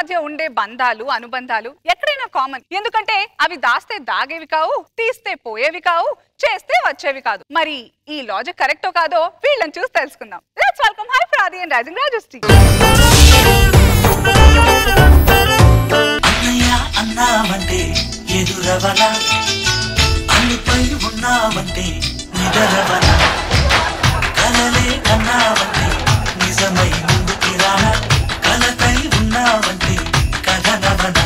మధ్య ఉండే బంధాలు అనుబంధాలు ఎక్కడైనా కామన్. ఎందుకంటే అవి దాస్తే దాగేవి కావు, తీస్తే పోయేవి కావు, చేస్తే వచ్చేవి కాదు. మరి ఈ లాజిక్ కరెక్టో కాదో వీళ్ళని చూసి తెలుసుకుందాం. లెట్స్ వెల్కమ్ హై ప్రాది అండ్ రైజింగ్ రాజశ్రీ. అన్నావంటే ఎదురవన, అన్నిపై ఉన్నావంటే నిదరవన, కలలే కన్నావంటే నిజమై ముందుకి రానా, కలకై ఉన్నావంటే కథనవన.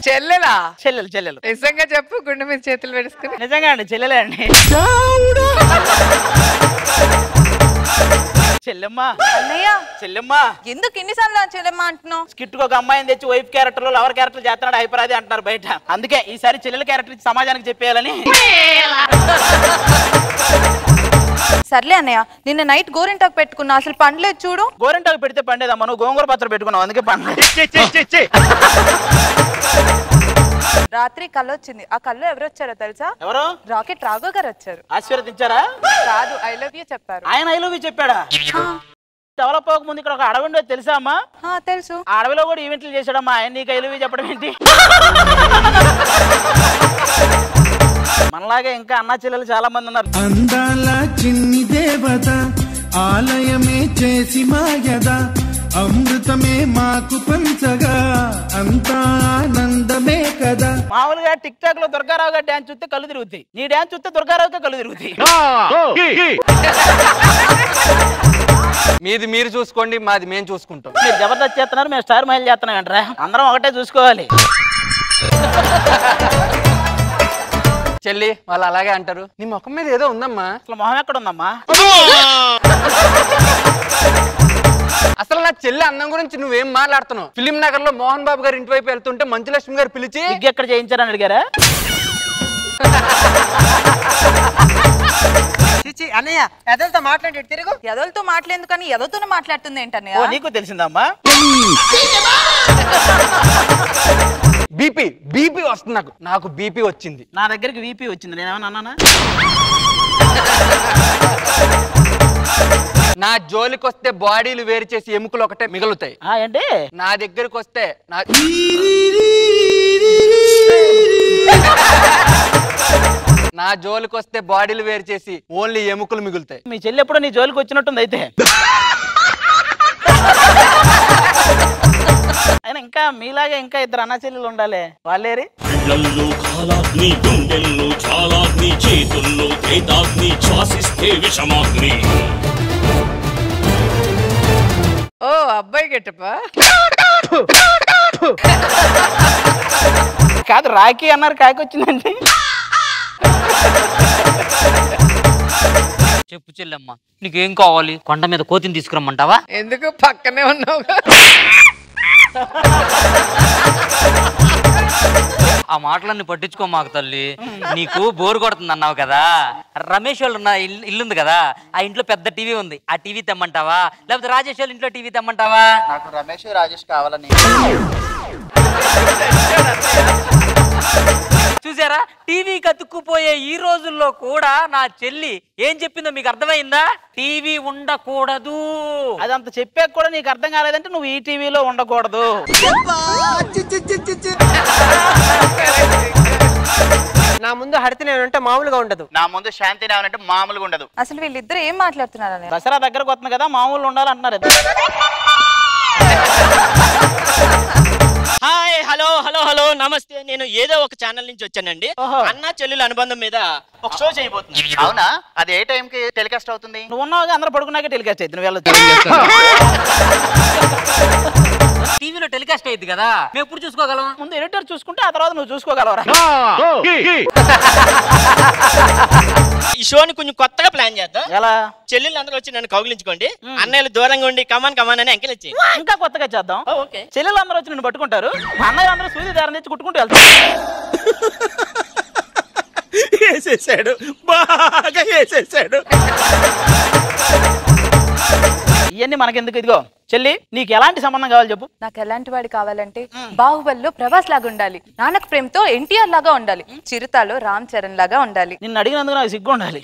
చెల్లెలా? చెల్లెలు చెల్లెలు. నిజంగా చెప్పు, గుండె మీద చేతులు పెడుచుకుని. నిజంగా అండి, చెల్లెలే అండి. చెల్లెమ్మ. అన్నయ్య చెల్లెమ్మ ఎందుకు ఎన్నిసార్లు చెల్లెమ్మ అంటున్నావు? స్కిట్ ఒక అమ్మాయిని తెచ్చి వైఫ్ క్యారెక్టర్ లవర్ క్యారెక్టర్ చేస్తున్నాడు హైపరాది అంటున్నారు బయట. అందుకే ఈసారి చెల్లెల క్యారెక్టర్ ఇచ్చి సమాజానికి చెప్పేయాలని. సర్లే అన్నయ్య, నిన్న నైట్ గోరింటాకు పెట్టుకున్నా, అసలు పండలేదు చూడు. గోరింటాకు పెడితే పండేదమ్మా, నువ్వు గోంగూర పత్రం పెట్టుకున్నావు అందుకే పండలేదు. రాత్రి కళ్ళు వచ్చింది. ఆ కళ్ళు ఎవరు వచ్చారో తెలుసా? ఎవరు? రాకెట్ రాఘవ్ గారు వచ్చారు. ఆశీర్వదించారా? కాదు, ఐ లవ్ యూ చెప్పారు. ఆయన ఐ లవ్ యూ చెప్పాడా? డెవలప్ అవ్వక ముందు ఇక్కడ ఒక అడవి ఉండేది తెలుసా అమ్మా? తెలుసు. ఆ అడవిలో కూడా ఈవెంట్లు చేశాడమ్మా ఆయన. నీకు ఐ లవ్ యూ చెప్పడం ఏంటి? మనలాగే ఇంకా అన్నా చెల్లెలు చాలా మంది ఉన్నారు. అందాల చిన్ని దేవత ఆలయమే చేసి మాయద, అమృతమే మాకు పంచగా అంతా ఆనందమే కదా. మామూలుగా టిక్ టాక్ లో దుర్గారావు గారు డాన్స్ చూస్తే కళ్ళు తిరుగుతాయి, నీ డాన్స్ చూస్తే దుర్గారావుకే కళ్ళు తిరుగుతాయి. మీది మీరు చూసుకోండి, మాది మేము చూసుకుంటాం. మీరు జబర్దస్త్ చేస్తున్నారు, మేము స్టార్ మహల్ చేస్తున్నాం అంటారా? అందరం ఒకటే చూసుకోవాలి. చెల్లి వాళ్ళు అలాగే అంటారు. నీ ముఖం మీద ఏదో ఉందమ్మా. అసలు మొహం ఎక్కడ ఉందమ్మా? అసలు నా చెల్లి అందం గురించి నువ్వేం మాట్లాడుతున్నావు? ఫిలిం నగర్ లో మోహన్ బాబు గారు ఇంటి వైపు వెళ్తుంటే మంచులక్ష్మి గారు పిలిచి ఎక్కడ చేయించారని అడిగారా? అన్నయ్య ఎదలతో మాట్లాడి తిరుగు. ఎదలతో మాట్లాడేందుకు కానీ ఎదలతోనే మాట్లాడుతుంది ఏంటన్నయ్య? నీకు తెలిసిందమ్మా? బీపీ వస్తుంది నాకు బీపీ వచ్చింది. నా దగ్గరికి వీపీ వచ్చింది, నేనేమన్నా అన్నానా? నా జోలికి వస్తే బాడీలు వేరు చేసి ఎముకలు ఒకటే మిగులుతాయి. ఏంటి? నా దగ్గరికి వస్తే నా జోలికి వస్తే బాడీలు వేరు చేసి ఓన్లీ ఎముకలు మిగులుతాయి. మీ చెల్లి ఎప్పుడో నీ జోలికి వచ్చినట్టుంది అయితే. ఆయన ఇంకా మీలాగే ఇంకా ఇద్దరు అన్న చెల్లెలు ఉండాలి. వాళ్ళేరి? ఓ అబ్బాయి గెటపా? కాదు, రాఖీ అన్నారు, కాకి వచ్చిందండి. చెప్పు చెల్లెమ్మ, నీకేం కావాలి? కొండ మీద కోతిని తీసుకురమ్మంటావా? ఎందుకు పక్కనే ఉన్నావు? ఆ మాటలన్నీ పట్టించుకో మాకు తల్లి. నీకు బోరు కొడుతుంది అన్నావు కదా, రమేష్ వాళ్ళు ఉన్న ఇల్లుంది కదా, ఆ ఇంట్లో పెద్ద టీవీ ఉంది, ఆ టీవీ తెమ్మంటావా? లేకపోతే రాజేష్ వాళ్ళ ఇంట్లో టీవీ తెమ్మంటావా? నాకు రమేష్ రాజేష్ కావాలని. చూసారా, టీవీ కతుక్కుపోయే ఈ రోజుల్లో కూడా నా చెల్లి ఏం చెప్పిందో మీకు అర్థమైందా? టీవీ ఉండకూడదు. అదంత చెప్పాక కూడా నీకు అర్థం కాలేదంటే నువ్వు ఈ టీవీలో ఉండకూడదు. నా ముందు హరితనేనంటే మామూలుగా ఉండదు, నా ముందు శాంతి నేనంటే మామూలుగా ఉండదు. అసలు వీళ్ళిద్దరు ఏం మాట్లాడుతున్నారు? దసరా దగ్గరకు వస్తుంది కదా, మామూలు ఉండాలంటున్నారు. హాయ్, హలో హలో హలో నమస్తే. నేను ఏదో ఒక ఛానల్ నుంచి వచ్చానండి. అన్న చెల్లెల అనుబంధం మీద ఒక షో చేయబోతున్నాను. అవునా? అది ఏ టైం కి టెలికాస్ట్ అవుతుంది? నువ్వు ఉన్నావు, అందరూ పడుకున్నాక టెలికాస్ట్ అవుతుంది. నువ్వు వెళ్ళొచ్చు. టీవీలో టెలికాస్ట్ అయ్యింది కదా, మేము ఎప్పుడు చూసుకోగలం? ముందు ఎడిటర్ చూసుకుంటే ఆ తర్వాత నువ్వు చూసుకోగలవరా? ఈ షోని కొంచెం కొత్తగా ప్లాన్ చేద్దాం. ఎలా? చెల్లెళ్ళు అందరూ వచ్చి నన్ను కౌగిలించుకోండి, అన్నయ్యలు దూరంగా ఉండి కమాన్ కమాన్ అని ఎంకరేజ్ చేయండి. ఇంకా కొత్తగా చేద్దాం. ఓకే. చెల్లెలు అందరూ వచ్చి నిన్ను పట్టుకుంటారు, అన్నయ్య అందరూ సూది దారం తెచ్చి కుట్టుకుంటూ వెళ్తారు. వేసేసాడు, బాగా వేసేసాడు. ఇవన్నీ మనకెందుకు? ఇదిగో చెల్లి, నీకు ఎలాంటి సంబంధం కావాలి చెప్పు. నాకు ఎలాంటి వాడి కావాలంటే బాహుబలిలో ప్రభాస్ లాగా ఉండాలి, నానక్ ప్రేమ్తో ఎన్టీఆర్ లాగా ఉండాలి, చిరుతాలో రామ్ చరణ్ లాగా ఉండాలి. నిన్ను అడిగినందుకు నాకు సిగ్గు ఉండాలి.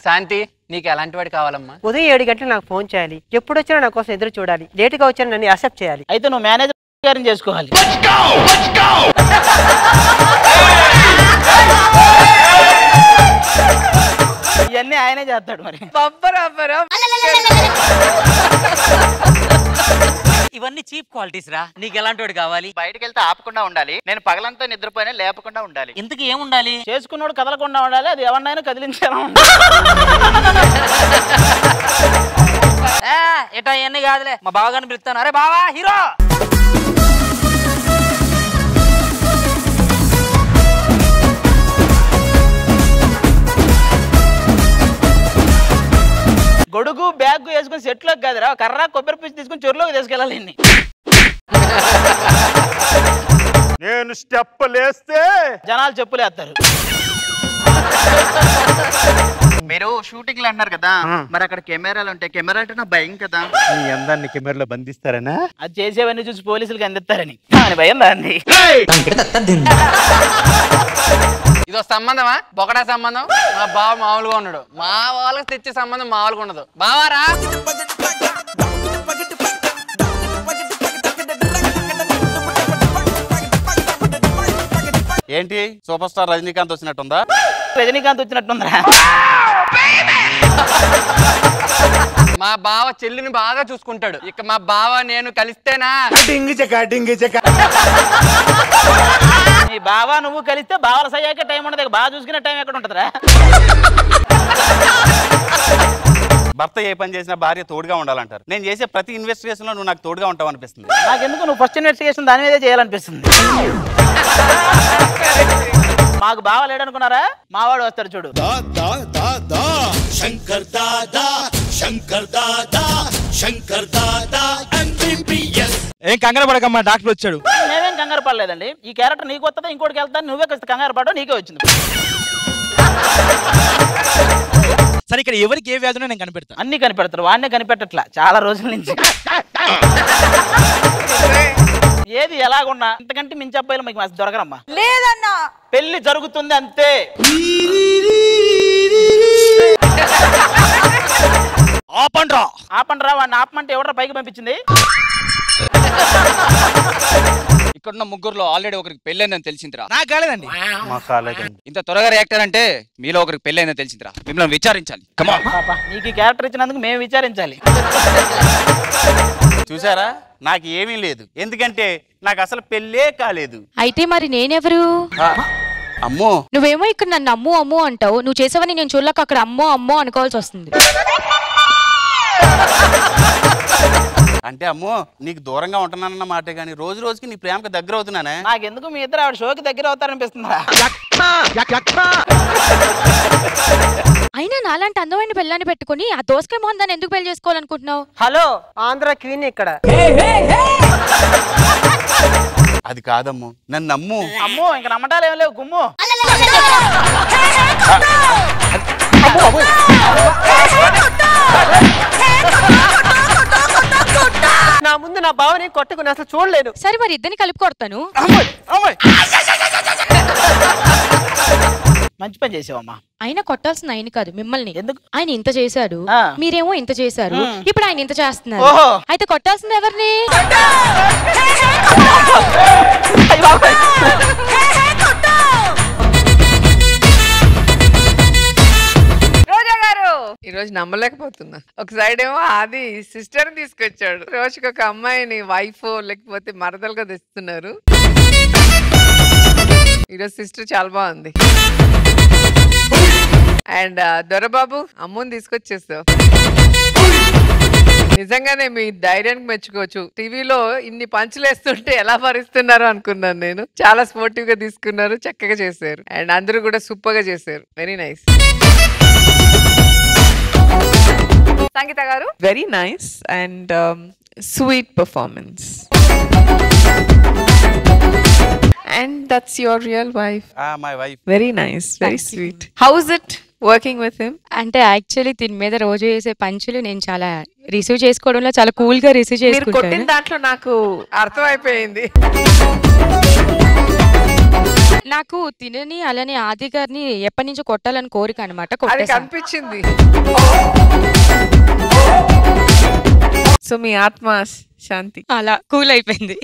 శాంతి నీకు ఎలాంటి వాడు కావాలమ్మా? ఉదయం 7 గంటలకు నాకు ఫోన్ చేయాలి, ఎప్పుడు వచ్చినా నా కోసం ఎదురు చూడాలి, లేటుగా వచ్చినా నన్ను యాక్సెప్ట్ చేయాలి. అయితే నువ్వు మేనేజర్ గారిని చేసుకోవాలి. ఇవన్నీ ఆయనే చేస్తాడు మరి. ఇవన్నీ చీప్ క్వాలిటీస్ రా. నీకు ఎలాంటి వాడు కావాలి? బయటకు వెళ్తే ఆపకుండా ఉండాలి, నేను పగలంతా నిద్రపోయినా లేపకుండా ఉండాలి. ఇంతకు ఏముండాలి? చేసుకున్నోడు కదలకుండా ఉండాలి, అది ఎవరినైనా కదిలించాను. ఎటా ఇవన్నీ కాదులే, మా బావగారిని పిలుస్తాను. అరే బావా హీరో. గొడుగు బ్యాగ్ వేసుకుని సెట్లోకి కాదురా, కర్ర కొబ్బరి పీచు తీసుకుని చెరువులోకి తీసుకెళ్ళాలి. నేను స్టెప్ లేస్తే జనాలు చెప్పులేస్తారు. మీరు షూటింగ్ లో అన్నారు కదా, మరి అక్కడ కెమెరాలు ఉంటాయి, కెమెరా అంటే నా భయం కదా. నీ అందాన్ని కెమెరాలో బంధిస్తారనా? అది చేసేవన్నీ చూసి పోలీసులకు అందిస్తారని భయం దాన్ని. ఇదో సంబంధమా? బొకడా సంబంధం. మా బావ మామూలుగా ఉన్నాడు, మా వాళ్ళకి తెచ్చే సంబంధం మామూలుగా ఉండదు. బావారా ఏంటి సూపర్ స్టార్ రజనీకాంత్ వచ్చినట్టుందా? రజనీకాంత్ వచ్చినట్టుందా? మా బావ చెల్లిని బాగా చూసుకుంటాడు. ఇక మా బావ నేను కలిస్తేనా నీ బావా నువ్వు కలిస్తే బావల సయ్యాక టైం ఉండదు, బాగా చూసుకునే టైం ఎక్కడ ఉంటుందిరా? భర్త ఏ పని చేసినా భార్య తోడుగా ఉండాలంటారు. నేను చేసే ప్రతి ఇన్వెస్టిగేషన్ లో నువ్వు నాకు తోడుగా ఉంటావు అనిపిస్తుంది. నాకెందుకు నువ్వు ఫస్ట్ ఇన్వెస్టిగేషన్ దాని మీదే చేయాలనిపిస్తుంది. మాకు బావ లేడనుకున్నారా? మావాడు వస్తాడు చూడు. శంకర్ దాదా శంకర్ దాదా శంకర్ దాదా MBBS. ఏం కంగారు పడకమ్మా, డాక్టర్ వచ్చాడు. నేనేం కంగారు పడలేదండి. ఈ క్యారెక్టర్ నీకు వస్తుందా ఇంకోటికి వెళ్తాను, నువ్వే కొంచెం కంగారు పడవు, నీకే వచ్చింది. సరే ఇక్కడ ఎవరికి ఏ వ్యాధునో నేను కనిపెడతా. అన్ని కనిపెడతారు, వాడినే కనిపెట్టట్లా చాలా రోజుల నుంచి. ఏది ఎలాగున్నా ఇంతకంటే మించి అబ్బాయిలు మీకు మస్తు దొరకరమ్మా. లేదన్నా, పెళ్లి జరుగుతుంది అంతే. ఆపండ్రా ఆపండ్రా, వాడిని ఆపమంటే ఎవడరా పైకి పంపించింది? ఇక్కడున్న ముగ్గురులో ఆల్రెడీ ఒకరికి పెళ్ళైందని తెలిసిందిరా. నాకు కాలేదండి. ఇంత త్వరగా రియాక్ట్ అంటే మీలో ఒకరికి పెళ్ళైందని తెలిసిందిరా. మిమ్మల్ని విచారించాలి. పాపా నీకు క్యారెక్టర్ ఇచ్చినందుకు మేము విచారించాలి. చూసారా, నాకు ఏమీ లేదు, ఎందుకంటే నాకు అసలు పెళ్ళే కాలేదు. అయితే మరి నేనెవరు? అమ్మో, నువ్వేమో ఇక్కడ నన్ను అమ్ము అమ్ము అంటావు, నువ్వు చేసావని నేను చూడలేక అక్కడ అమ్మో అమ్మో అనుకోవాల్సి వస్తుంది. అంటే అమ్మో నీకు దూరంగా ఉంటున్నానన్న మాటే గానీ రోజు రోజుకి నీ ప్రేమకు దగ్గర అవుతున్నానే. నాకెందుకు మీ ఇద్దరు ఆవిడ షోకి దగ్గర అవుతారనిపిస్తుందా? అయినా నాలాంటి అందమైన పిల్లని పెట్టుకుని ఆ దోసకాయ మోహన్ దాన్ని ఎందుకు పెళ్లి చేసుకోవాలనుకుంటున్నావు? హలో, ఆంధ్ర క్వీన్ ఇక్కడ. అది కాదమ్మో, నన్ను నమ్ము. అమ్మో ఇంక నమ్మటాలు ఏం లేవు, గుమ్ము. నా ముందు నా బావని కొట్టుకుని అసలు చూడలేదు. సరే మరి ఇద్దరిని కలిపి కొడతాను. మంచి పని చేసావమ్మా. ఆయన కొట్టాల్సిన ఆయన కాదు మిమ్మల్ని. ఎందుకు? ఆయన ఇంత చేశాడు, మీరేమో ఇంత చేశారు, ఇప్పుడు ఆయన ఇంత చేస్తున్నారు. అయితే కొట్టాల్సింది ఎవరిని? రోజా గారు ఈరోజు నమ్మలేకపోతున్నా. ఒక సైడ్ ఏమో ఆది సిస్టర్ తీసుకొచ్చాడు, రోజుకి ఒక అమ్మాయిని వైఫ్ లేకపోతే మరదలుగా తెస్తున్నారు. ఈరోజు సిస్టర్ చాలా బాగుంది. అండ్ దొరబాబు అమ్ముని తీసుకొచ్చేస్తావు. నిజంగానే మీ ధైర్యానికి మెచ్చుకోవచ్చు. టీవీలో ఇన్ని పంచులు వేస్తుంటే ఎలా భరిస్తున్నారు అనుకున్నాను నేను. చాలా స్పోర్టివ్ గా తీసుకున్నారు, చక్కగా చేశారు. అండ్ అందరూ కూడా సూపర్ గా చేశారు. Very nice. సంగీత గారు very nice and sweet performance. And that's your real wife. My wife. Very nice, very sweet. How is it working with him? అంటే యాక్చువల్లీ దీని మీద రోజు చేసే పంచులు నేను చాలా రిసీవ్ చేసుకోవడంలో చాలా కూల్ గా రిసీవ్ మీరు కొట్టిన చేసుకుంటాను. దాంట్లో నాకు అర్థమైపోయింది. నాకు తినని అలానే ఆది గారిని ఎప్పటి నుంచో కొట్టాలని కోరిక అనమాట. అది కనిపించింది. సో మీ ఆత్మ శాంతి అలా కూల్ అయిపోయింది.